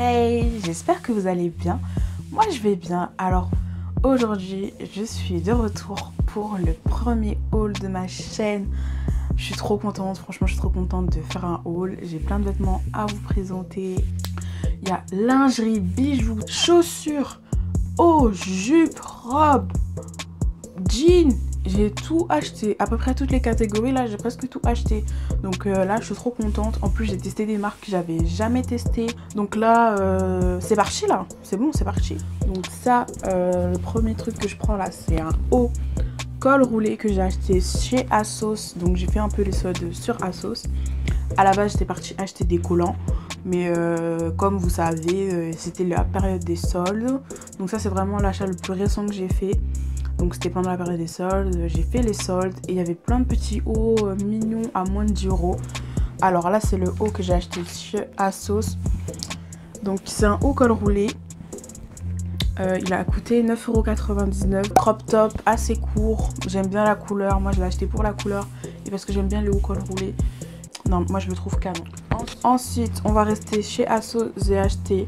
Hey, j'espère que vous allez bien. Moi, je vais bien. Alors, aujourd'hui, je suis de retour pour le premier haul de ma chaîne. Je suis trop contente, franchement, je suis trop contente de faire un haul. J'ai plein de vêtements à vous présenter. Il y a lingerie, bijoux, chaussures, haut, jupe, robe, jeans. J'ai tout acheté, à peu près toutes les catégories, là j'ai presque tout acheté. Donc là je suis trop contente. En plus j'ai testé des marques que j'avais jamais testées. Donc là c'est parti là, c'est bon, c'est parti. Donc ça, le premier truc que je prends là c'est un haut col roulé que j'ai acheté chez ASOS. Donc j'ai fait un peu les soldes sur ASOS. À la base j'étais partie acheter des collants. Mais comme vous savez, c'était la période des soldes. Donc ça c'est vraiment l'achat le plus récent que j'ai fait. Donc c'était pendant la période des soldes, j'ai fait les soldes et il y avait plein de petits hauts mignons à moins de 10 €. Alors là c'est le haut que j'ai acheté chez ASOS. Donc c'est un haut col roulé. Il a coûté 9,99 €. Crop top assez court. J'aime bien la couleur. Moi je l'ai acheté pour la couleur et parce que j'aime bien les hauts col roulés. Non, moi je le trouve canon. Ensuite on va rester chez ASOS. J'ai acheté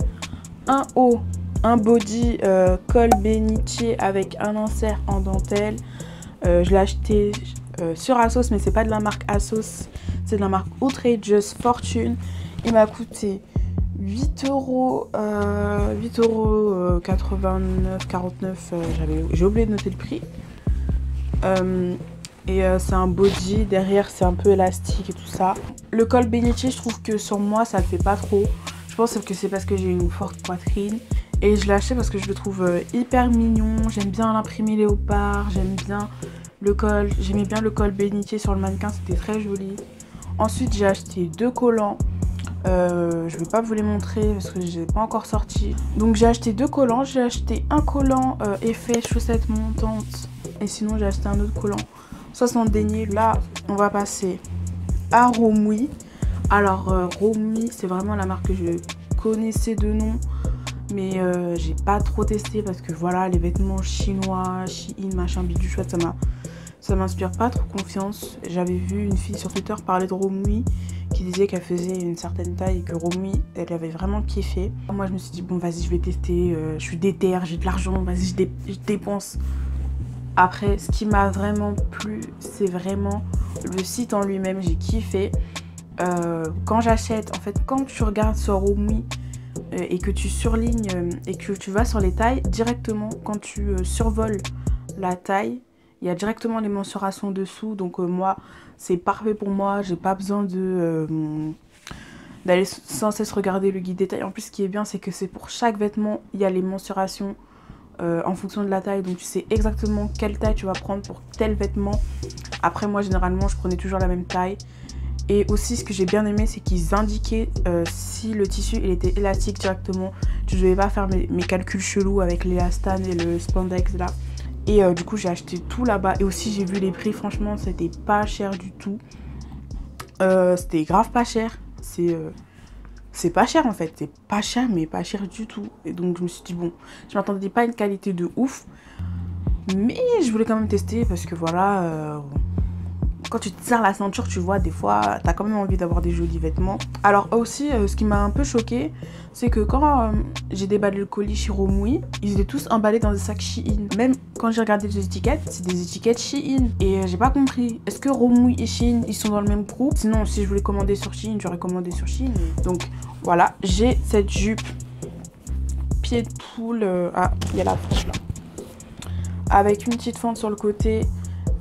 un haut. Un body col bénitier avec un insert en dentelle. Je l'ai acheté sur ASOS, mais c'est pas de la marque ASOS, c'est de la marque Outrageous Fortune. Il m'a coûté 8,89 €, 49. J'ai oublié de noter le prix. C'est un body, derrière c'est un peu élastique et tout ça. Le col bénitier, je trouve que sur moi ça le fait pas trop. Je pense que c'est parce que j'ai une forte poitrine. Et je l'ai acheté parce que je le trouve hyper mignon. J'aime bien l'imprimé léopard. J'aime bien le col. J'aimais bien le col bénitier sur le mannequin. C'était très joli. Ensuite, j'ai acheté deux collants. Je vais pas vous les montrer parce que je les ai pas encore sortis. Donc, j'ai acheté deux collants. J'ai acheté un collant effet chaussette montante. Et sinon, j'ai acheté un autre collant 60 deniers. Là, on va passer à Romwe. Alors, Romwe, c'est vraiment la marque que je connaissais de nom. Mais j'ai pas trop testé parce que voilà, les vêtements chinois, Shein, machin, bidule chouette, ça m'inspire pas trop confiance. J'avais vu une fille sur Twitter parler de Romwe qui disait qu'elle faisait une certaine taille et que Romwe, elle avait vraiment kiffé. Moi je me suis dit bon vas-y je vais tester, je suis déter, j'ai de l'argent, vas-y je dépense. Après ce qui m'a vraiment plu, c'est vraiment le site en lui-même, j'ai kiffé. Quand j'achète, en fait quand tu regardes sur Romwe, et que tu surlignes et que tu vas sur les tailles, directement quand tu survoles la taille, il y a directement les mensurations dessous. Donc moi, c'est parfait pour moi. J'ai pas besoin d'aller sans cesse regarder le guide des tailles. En plus, ce qui est bien, c'est que c'est pour chaque vêtement, il y a les mensurations en fonction de la taille. Donc tu sais exactement quelle taille tu vas prendre pour tel vêtement. Après, moi, généralement, je prenais toujours la même taille. Et aussi ce que j'ai bien aimé c'est qu'ils indiquaient si le tissu il était élastique directement. Tu ne devais pas faire mes calculs chelous avec l'élastane et le spandex là. Et du coup j'ai acheté tout là-bas. Et aussi j'ai vu les prix, franchement c'était pas cher du tout. C'était grave pas cher. C'est pas cher en fait. C'est pas cher mais pas cher du tout. Et donc je me suis dit bon, je m'attendais pas à une qualité de ouf. Mais je voulais quand même tester parce que voilà... Quand tu te serres la ceinture, tu vois, des fois, t'as quand même envie d'avoir des jolis vêtements. Alors aussi, ce qui m'a un peu choquée, c'est que quand j'ai déballé le colis chez Romwe, ils étaient tous emballés dans des sacs Shein. Même quand j'ai regardé les étiquettes, c'est des étiquettes Shein. Et j'ai pas compris. Est-ce que Romwe et Shein, ils sont dans le même groupe? Sinon, si je voulais commander sur Shein, j'aurais commandé sur Shein. Donc voilà, j'ai cette jupe pied de poule. Ah, il y a la frange là. Avec une petite fente sur le côté.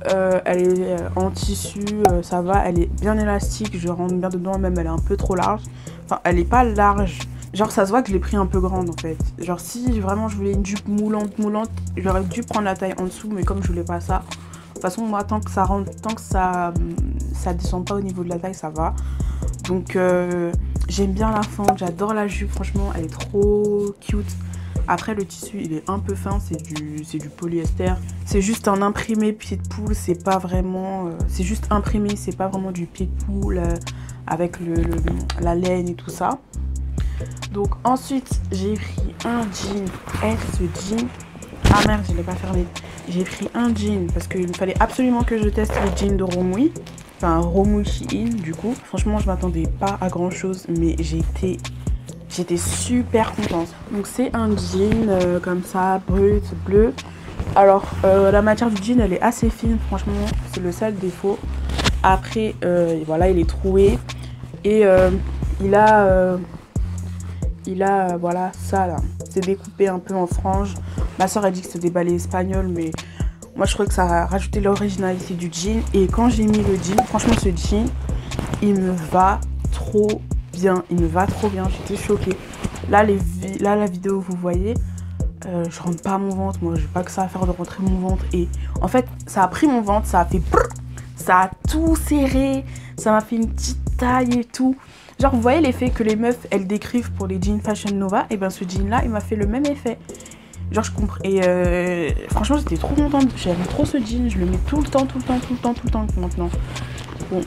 Elle est en tissu, ça va, elle est bien élastique, je rentre bien dedans, même elle est un peu trop large. Enfin, elle est pas large. Genre, ça se voit que je l'ai pris un peu grande en fait. Genre, si vraiment je voulais une jupe moulante, j'aurais dû prendre la taille en dessous, mais comme je voulais pas ça. De toute façon, moi, tant que ça rentre, tant que ça descend pas au niveau de la taille, ça va. Donc, j'aime bien la fente, j'adore la jupe, franchement, elle est trop cute. Après le tissu il est un peu fin, c'est du polyester. C'est juste un imprimé pied de poule, c'est pas vraiment... c'est juste imprimé, c'est pas vraiment du pied de poule avec la laine et tout ça. Donc ensuite j'ai pris un jean. Ce jean... Ah merde, je l'ai pas fermé. J'ai pris un jean parce qu'il fallait absolument que je teste les jeans de Romwe. Enfin Romwe Shein du coup. Franchement je m'attendais pas à grand chose mais j'ai été J'étais super contente. Donc c'est un jean comme ça, brut, bleu. Alors la matière du jean elle est assez fine, franchement c'est le seul défaut. Après voilà, il est troué et il a voilà ça là, c'est découpé un peu en franges. Ma soeur a dit que c'était des balais espagnols, mais moi je trouvais que ça a rajouté l'originalité du jean. Et quand j'ai mis le jean, franchement ce jean il me va trop bien, il me va trop bien, j'étais choquée. Là la vidéo vous voyez, je rentre pas mon ventre, moi j'ai pas que ça à faire de rentrer mon ventre. Et en fait ça a pris mon ventre, ça a fait brrr, ça a tout serré, ça m'a fait une petite taille et tout. Genre vous voyez l'effet que les meufs elles décrivent pour les jeans Fashion Nova, et ben ce jean là il m'a fait le même effet. Genre je comprends. Et franchement j'étais trop contente, j'aime trop ce jean, je le mets tout le temps maintenant. Bon,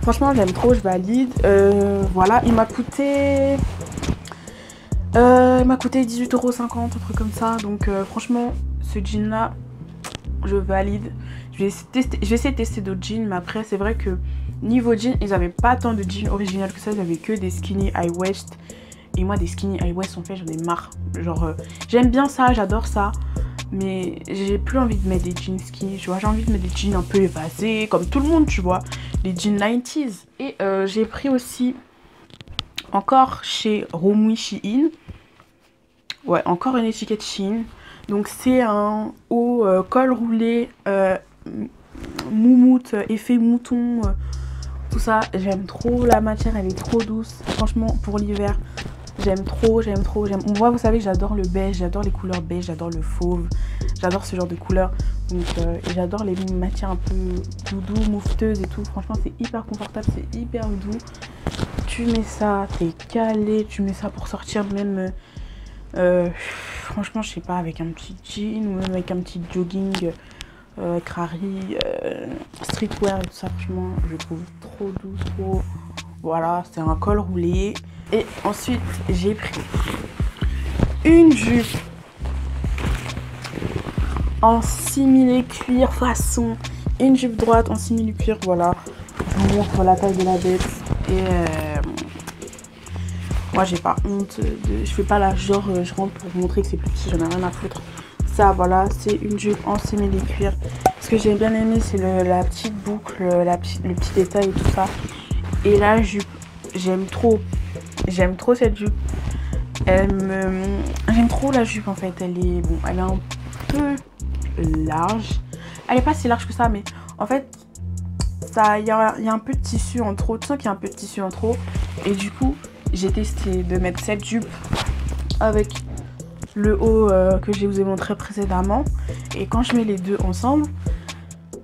franchement j'aime trop, je valide. Voilà, il m'a coûté 18,50€, un truc comme ça. Donc franchement ce jean là je valide. Je vais essayer de tester d'autres jeans, mais après c'est vrai que niveau jeans ils avaient pas tant de jeans original que ça, ils avaient que des skinny high waist. Et moi des skinny high waist en fait j'en ai marre. Genre j'aime bien ça, j'adore ça, mais j'ai plus envie de mettre des jeans skinny, tu vois. J'ai envie de mettre des jeans un peu évasés comme tout le monde, tu vois, les jeans 90s. Et j'ai pris aussi encore chez Romwe Shein, ouais, encore une étiquette Shein. Donc c'est un haut col roulé moumoute, effet mouton, tout ça. J'aime trop la matière, elle est trop douce. Franchement pour l'hiver j'aime trop. Moi vous savez que j'adore le beige, j'adore les couleurs beige, j'adore le fauve, j'adore ce genre de couleurs. Donc j'adore les matières un peu doudou, mouveteuses et tout. Franchement c'est hyper confortable, c'est hyper doux. Tu mets ça, t'es calé, tu mets ça pour sortir même franchement je sais pas, avec un petit jean ou même avec un petit jogging crari, streetwear et tout ça. Franchement je trouve trop doux, trop. Voilà, c'est un col roulé. Et ensuite j'ai pris une jupe en simili cuir façon, une jupe droite en simili cuir. Voilà, je vous montre la taille de la bête. Et moi j'ai pas honte je fais pas la genre je rentre pour vous montrer que c'est plus petit, j'en ai rien à foutre. Ça voilà, c'est une jupe en simili cuir. Ce que j'ai bien aimé c'est la petite boucle, le petit détail et tout ça. Et la jupe, j'aime trop cette jupe. J'aime trop la jupe en fait. Elle est un peu large. Elle est pas si large que ça, mais en fait il y a un peu de tissu en trop. Tu sens qu'il y a un peu de tissu en trop. Et du coup j'ai testé de mettre cette jupe avec le haut que je vous ai montré précédemment. Et quand je mets les deux ensemble,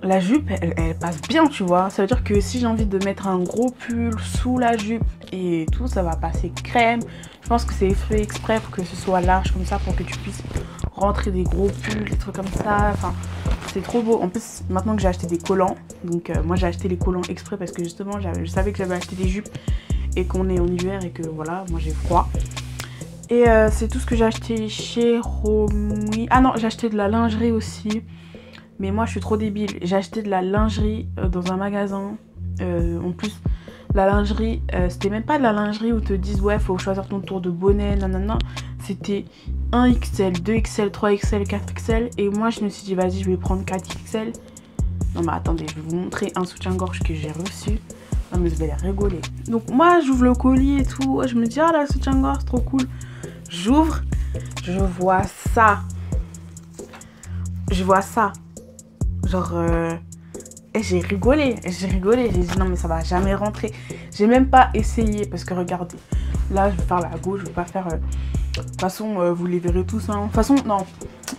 la jupe elle passe bien, tu vois. Ça veut dire que si j'ai envie de mettre un gros pull sous la jupe et tout, ça va passer crème. Je pense que c'est fait exprès pour que ce soit large comme ça, pour que tu puisses rentrer des gros pulls, des trucs comme ça. Enfin c'est trop beau. En plus maintenant que j'ai acheté des collants, donc moi j'ai acheté les collants exprès parce que justement je savais que j'avais acheté des jupes et qu'on est en hiver et que voilà, moi j'ai froid. Et c'est tout ce que j'ai acheté chez Romwe. Ah non, j'ai acheté de la lingerie aussi. Mais moi je suis trop débile, j'ai acheté de la lingerie dans un magasin. En plus la lingerie, c'était même pas de la lingerie où te disent ouais faut choisir ton tour de bonnet, nanana. C'était 1XL, 2XL, 3XL, 4XL. Et moi je me suis dit vas-y je vais prendre 4XL. Non mais attendez, je vais vous montrer un soutien-gorge que j'ai reçu. Non mais vous allez rigoler. Donc moi j'ouvre le colis et tout, je me dis ah la soutien-gorge trop cool. J'ouvre, je vois ça. Genre et j'ai rigolé, j'ai dit non mais ça va jamais rentrer. J'ai même pas essayé parce que regardez, là je vais faire la gauche, je vais pas faire de toute façon vous les verrez tous hein. De toute façon non,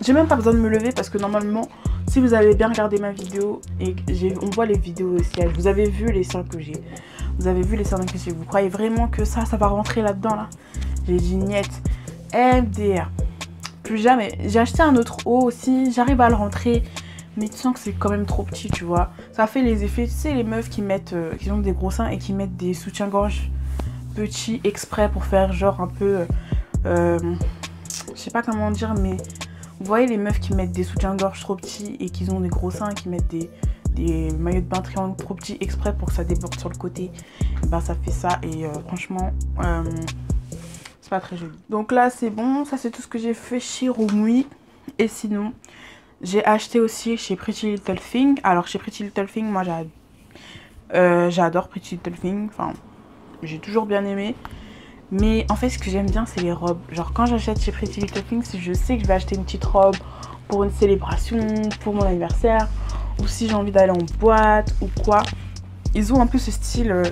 j'ai même pas besoin de me lever parce que normalement si vous avez bien regardé ma vidéo et on voit les vidéos aussi, vous avez vu les seins que j'ai, vous croyez vraiment que ça va rentrer là-dedans là? J'ai dit niet, MDR, plus jamais. J'ai acheté un autre haut aussi, j'arrive à le rentrer, mais tu sens que c'est quand même trop petit, tu vois. Ça fait les effets, tu sais, les meufs qui mettent, qui ont des gros seins et qui mettent des soutiens-gorge petits exprès pour faire genre un peu, je sais pas comment dire, mais vous voyez les meufs qui mettent des soutiens-gorge trop petits et qui ont des gros seins, qui mettent des maillots de bain triangle trop petits exprès pour que ça déborde sur le côté. Ben ça fait ça et franchement, C'est pas très joli. Donc là, c'est bon. Ça, c'est tout ce que j'ai fait chez Romui. Et sinon, j'ai acheté aussi chez Pretty Little Thing. Alors, chez Pretty Little Thing, moi, j'adore Pretty Little Thing. Enfin, j'ai toujours bien aimé. Mais en fait, ce que j'aime bien, c'est les robes. Genre, quand j'achète chez Pretty Little Thing, si je sais que je vais acheter une petite robe pour une célébration, pour mon anniversaire, ou si j'ai envie d'aller en boîte ou quoi. Ils ont un peu ce style,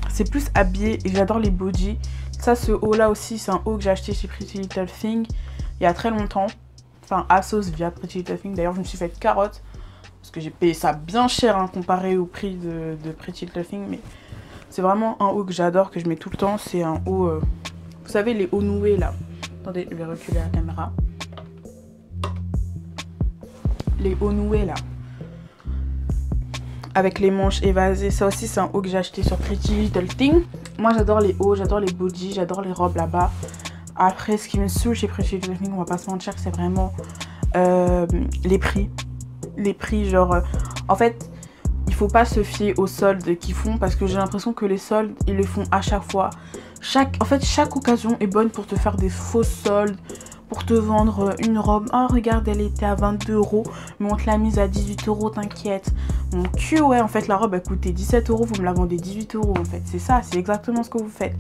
c'est plus habillé et j'adore les bodys. Ça, ce haut là aussi, c'est un haut que j'ai acheté chez Pretty Little Thing il y a très longtemps. Enfin, ASOS via Pretty Little Thing. D'ailleurs, je me suis fait carotte parce que j'ai payé ça bien cher hein, comparé au prix de Pretty Little Thing. Mais c'est vraiment un haut que j'adore, que je mets tout le temps. C'est un haut, vous savez, les hauts noués là. Attendez, je vais reculer la caméra. Les hauts noués là. Avec les manches évasées. Ça aussi, c'est un haut que j'ai acheté sur Pretty Little Thing. Moi, j'adore les hauts, j'adore les bodys, j'adore les robes là-bas. Après, ce qui me saoule chez Pretty Little Thing, on va pas se mentir, c'est vraiment les prix. Les prix, genre... en fait, il faut pas se fier aux soldes qu'ils font parce que j'ai l'impression que les soldes, ils le font à chaque fois. En fait, chaque occasion est bonne pour te faire des faux soldes. Pour te vendre une robe. Oh, regarde, elle était à 22 €, mais on te l'a mise à 18 €, t'inquiète. Mon cul, ouais, en fait, la robe, elle coûtait 17 €, vous me la vendez 18 € en fait. C'est ça, c'est exactement ce que vous faites.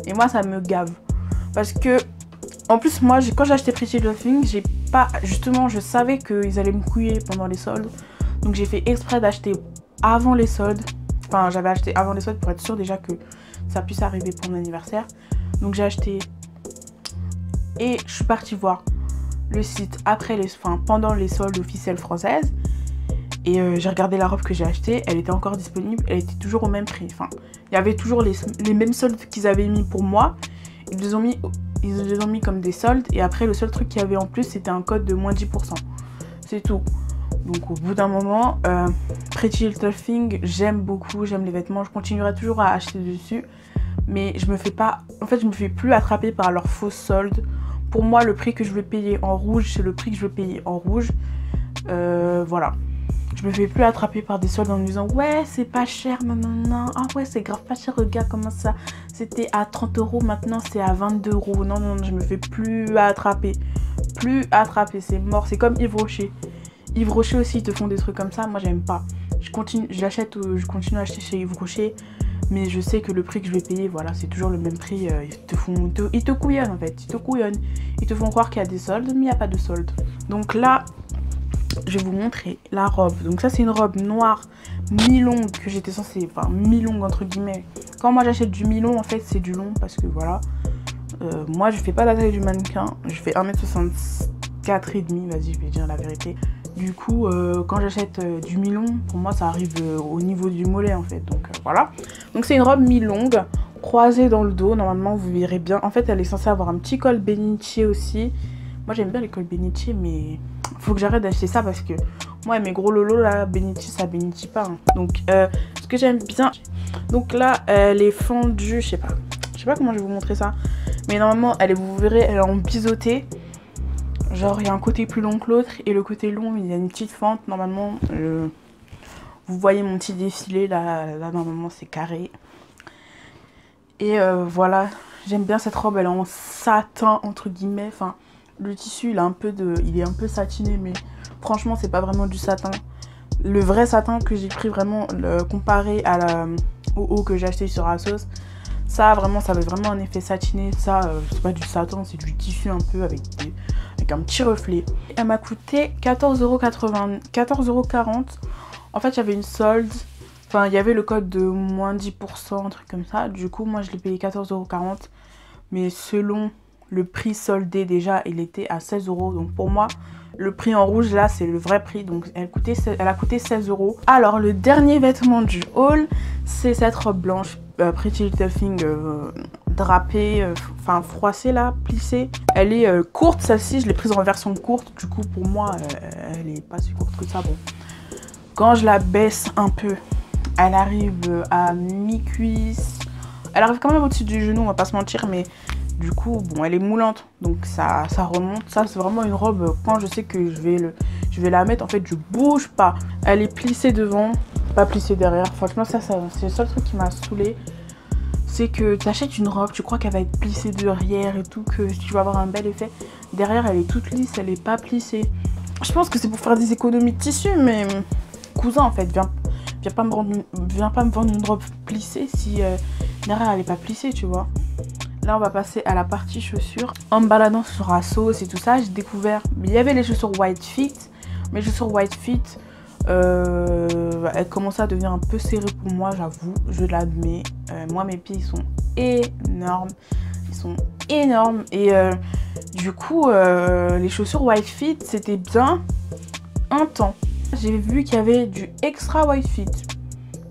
Et moi, ça me gave. Parce que, en plus, moi, quand j'ai acheté Pretty Little Thing, j'ai pas. Justement, je savais qu'ils allaient me couiller pendant les soldes. Donc, j'ai fait exprès d'acheter avant les soldes. Enfin, j'avais acheté avant les soldes pour être sûre déjà que ça puisse arriver pour mon anniversaire. Donc, j'ai acheté. Et je suis partie voir le site pendant les soldes officielles françaises. Et j'ai regardé la robe que j'ai achetée. Elle était encore disponible. Elle était toujours au même prix. Enfin, il y avait toujours les mêmes soldes qu'ils avaient mis pour moi. Ils les ont mis comme des soldes. Et après, le seul truc qu'il y avait en plus, c'était un code de moins 10%. C'est tout. Donc, au bout d'un moment, Pretty Little Thing, j'aime beaucoup. J'aime les vêtements. Je continuerai toujours à acheter dessus. Mais je me fais plus attraper par leurs fausses soldes. Pour moi, le prix que je vais payer en rouge, c'est le prix que je vais payer en rouge. Voilà. Je me fais plus attraper par des soldes en me disant ouais, c'est pas cher, non. Ah ouais, c'est grave pas cher, regarde comment ça. C'était à 30 €, maintenant c'est à 22 €. Non, je me fais plus attraper. C'est mort. C'est comme Yves Rocher. Yves Rocher aussi, ils te font des trucs comme ça. Moi, j'aime pas. Je continue à acheter chez Yves Rocher. Mais je sais que le prix que je vais payer, voilà, c'est toujours le même prix. Ils te couillonnent en fait, ils te couillonnent. Ils te font croire qu'il y a des soldes, mais il n'y a pas de soldes. Donc là, je vais vous montrer la robe. Donc ça, c'est une robe noire mi-longue que j'étais censée... Enfin, mi-longue entre guillemets. Quand moi j'achète du mi-long, en fait, c'est du long parce que voilà. Moi, je fais pas la taille du mannequin. Je fais 1m64,5, vas-y, je vais dire la vérité. Du coup, quand j'achète du mi-long, pour moi, ça arrive au niveau du mollet, en fait. Donc, voilà. Donc, c'est une robe mi-longue, croisée dans le dos. Normalement, vous verrez bien. En fait, elle est censée avoir un petit col bénitier aussi. Moi, j'aime bien les cols bénitier, mais faut que j'arrête d'acheter ça parce que moi, mes gros lolos, là, bénitier, ça bénitie pas. Hein. Donc, ce que j'aime bien... Donc là, elle est fendue, je sais pas comment je vais vous montrer ça. Mais normalement, vous verrez, elle est en biseauté. Genre, il y a un côté plus long que l'autre. Et le côté long, il y a une petite fente. Normalement, vous voyez mon petit défilé. Là normalement, c'est carré. Et voilà. J'aime bien cette robe. Elle est en satin, entre guillemets. Enfin, le tissu, il est un peu satiné. Mais franchement, c'est pas vraiment du satin. Le vrai satin que j'ai pris vraiment, comparé au haut que j'ai acheté sur ASOS, ça, vraiment, ça avait vraiment un effet satiné. Ça, c'est pas du satin, c'est du tissu un peu avec un petit reflet. Elle m'a coûté 14,40 €. En fait, il y avait une solde. Enfin, il y avait le code de moins 10%, un truc comme ça. Du coup, moi, je l'ai payé 14,40 €. Mais selon le prix soldé, déjà, il était à 16 €. Donc, pour moi, le prix en rouge, là, c'est le vrai prix. Donc, elle a coûté 16 €. Alors, le dernier vêtement du haul, c'est cette robe blanche. Pretty Little Thing drapée, enfin froissée là, plissée. Elle est courte, celle-ci, je l'ai prise en version courte. Du coup, pour moi, elle est pas si courte que ça. Bon, quand je la baisse un peu, elle arrive à mi-cuisse. Elle arrive quand même au-dessus du genou, on va pas se mentir, mais du coup, bon, elle est moulante, donc ça remonte. Ça, c'est vraiment une robe, quand je sais que je vais la mettre, en fait, je bouge pas. Elle est plissée devant, pas plissée derrière. Franchement, ça c'est le seul truc qui m'a saoulée. c'est que tu achètes une robe, tu crois qu'elle va être plissée derrière et tout, que tu vas avoir un bel effet. Derrière, elle est toute lisse, elle est pas plissée. Je pense que c'est pour faire des économies de tissu, mais cousin, en fait, viens pas me vendre une robe plissée si derrière elle est pas plissée, tu vois. Là, on va passer à la partie chaussures. En me baladant sur Asos et tout ça, j'ai découvert... Il y avait les chaussures White Fit. Mes chaussures White Fit, elles commençaient à devenir un peu serrées pour moi, j'avoue. Je l'admets. Moi, mes pieds, ils sont énormes. Ils sont énormes. Et du coup, les chaussures White Fit, c'était bien un temps. J'ai vu qu'il y avait du Extra White Fit.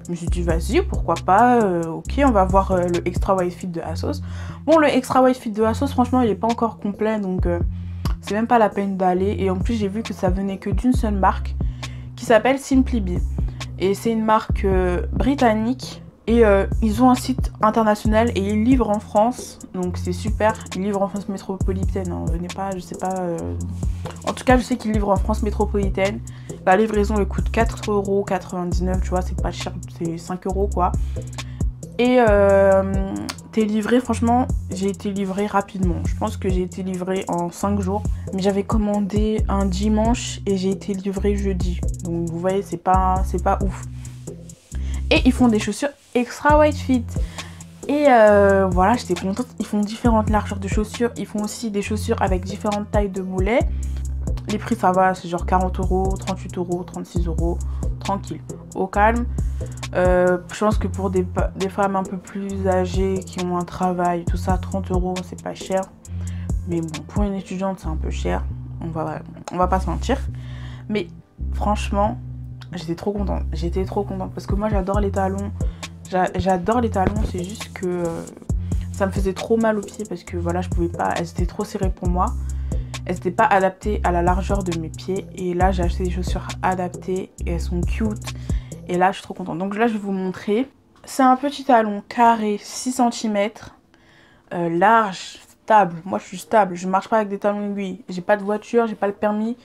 Je me suis dit, vas-y, pourquoi pas, ok, on va voir le Extra White Fit de Asos. Bon, le Extra White Fit de Asos, franchement, il n'est pas encore complet, donc c'est même pas la peine d'aller. Et en plus, j'ai vu que ça venait que d'une seule marque, qui s'appelle Simply Be. Et c'est une marque britannique. Et ils ont un site international et ils livrent en France, donc c'est super. Ils livrent en France métropolitaine, hein. Venez pas, je sais pas. En tout cas, je sais qu'ils livrent en France métropolitaine. La livraison le coûte 4,99 €, tu vois, c'est pas cher, c'est 5 € quoi. Et t'es livré, franchement, j'ai été livrée rapidement. Je pense que j'ai été livrée en 5 jours. Mais j'avais commandé un dimanche et j'ai été livrée jeudi. Donc vous voyez, c'est pas ouf. Et ils font des chaussures Extra White Fit. Et voilà, j'étais contente. Ils font différentes largeurs de chaussures. Ils font aussi des chaussures avec différentes tailles de mollets. Les prix, ça va, c'est genre 40 €, 38 €, 36 €, tranquille, au calme. Je pense que pour des femmes un peu plus âgées qui ont un travail, tout ça, 30 €, c'est pas cher. Mais bon, pour une étudiante, c'est un peu cher. On va pas se mentir. Mais franchement, j'étais trop contente. J'étais trop contente parce que moi, j'adore les talons. J'adore les talons, c'est juste que ça me faisait trop mal aux pieds parce que voilà, je pouvais pas, elles étaient trop serrées pour moi. Elles n'étaient pas adaptées à la largeur de mes pieds. Et là, j'ai acheté des chaussures adaptées et elles sont cute. Et là, je suis trop contente. Donc là, je vais vous montrer. C'est un petit talon carré, 6 cm, large, stable. Moi, je suis stable. Je marche pas avec des talons aiguilles. J'ai pas de voiture, j'ai pas le permis.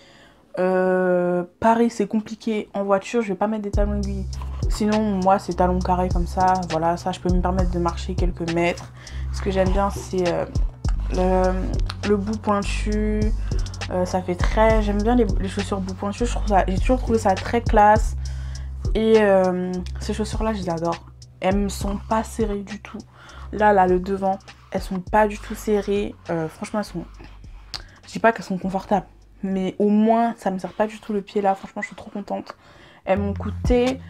Paris, c'est compliqué. En voiture, je vais pas mettre des talons aiguilles. Sinon, moi, c'est talons carrés comme ça. Voilà, ça, je peux me permettre de marcher quelques mètres. Ce que j'aime bien, c'est... le bout pointu, ça fait très... J'aime bien les chaussures bout pointu, j'ai toujours trouvé ça très classe. Et ces chaussures là, je les adore. Elles me sont pas serrées du tout. Là, le devant, elles sont pas du tout serrées. Franchement, elles sont... Je dis pas qu'elles sont confortables, mais au moins, ça me serre pas du tout le pied là. Franchement, je suis trop contente. Elles m'ont coûté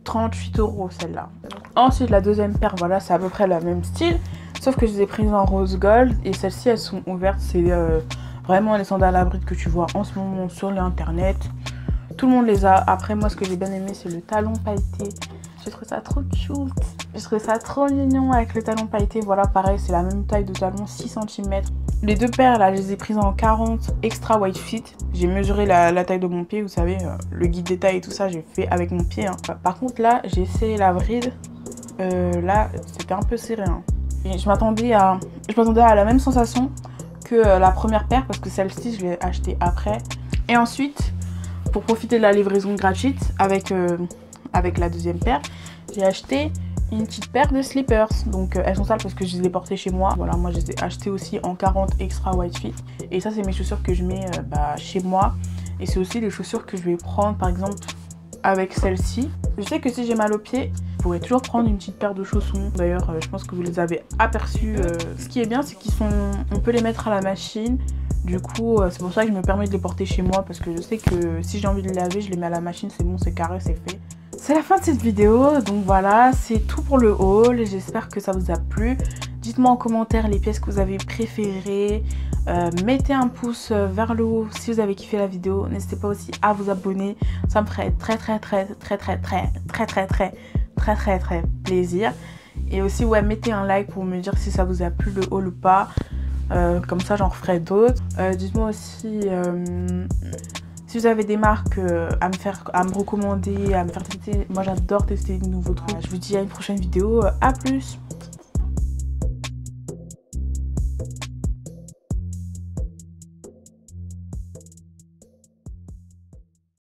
38 € celle-là. Ensuite, la deuxième paire, voilà, c'est à peu près le même style. Sauf que je les ai prises en rose gold et celles-ci elles sont ouvertes. C'est vraiment les sandales à bride que tu vois en ce moment sur l'internet. Tout le monde les a. Après moi, ce que j'ai bien aimé, c'est le talon pailleté. J'ai trouvé ça trop cute. J'ai trouvé ça trop mignon avec le talon pailleté. Voilà, pareil, c'est la même taille de talon, 6 cm. Les deux paires là, je les ai prises en 40 Extra White Fit. J'ai mesuré la taille de mon pied, vous savez, le guide des tailles et tout ça, j'ai fait avec mon pied. Hein. Par contre là, j'ai essayé la bride. Là, c'était un peu serré. Hein. Et je m'attendais à la même sensation que la première paire parce que celle-ci je l'ai achetée après. Et ensuite, pour profiter de la livraison gratuite avec la deuxième paire, j'ai acheté une petite paire de slippers. Donc elles sont sales parce que je les ai portées chez moi. Voilà, moi je les ai achetées aussi en 40 Extra White Fit. Et ça, c'est mes chaussures que je mets chez moi. Et c'est aussi les chaussures que je vais prendre par exemple avec celle-ci. Je sais que si j'ai mal aux pieds, vous pourrez toujours prendre une petite paire de chaussons. D'ailleurs, je pense que vous les avez aperçus. Ce qui est bien, c'est on peut les mettre à la machine. Du coup, c'est pour ça que je me permets de les porter chez moi parce que je sais que si j'ai envie de les laver, je les mets à la machine, c'est bon, c'est carré, c'est fait. C'est la fin de cette vidéo, donc voilà, c'est tout pour le haul. J'espère que ça vous a plu. Dites-moi en commentaire les pièces que vous avez préférées. Mettez un pouce vers le haut si vous avez kiffé la vidéo. N'hésitez pas aussi à vous abonner. Ça me ferait très plaisir. Et aussi, ouais, mettez un like pour me dire si ça vous a plu le haul ou pas. Comme ça, j'en referai d'autres. Dites-moi aussi si vous avez des marques à me recommander, à me faire tester. Moi, j'adore tester de nouveaux trucs. Je vous dis à une prochaine vidéo. À plus!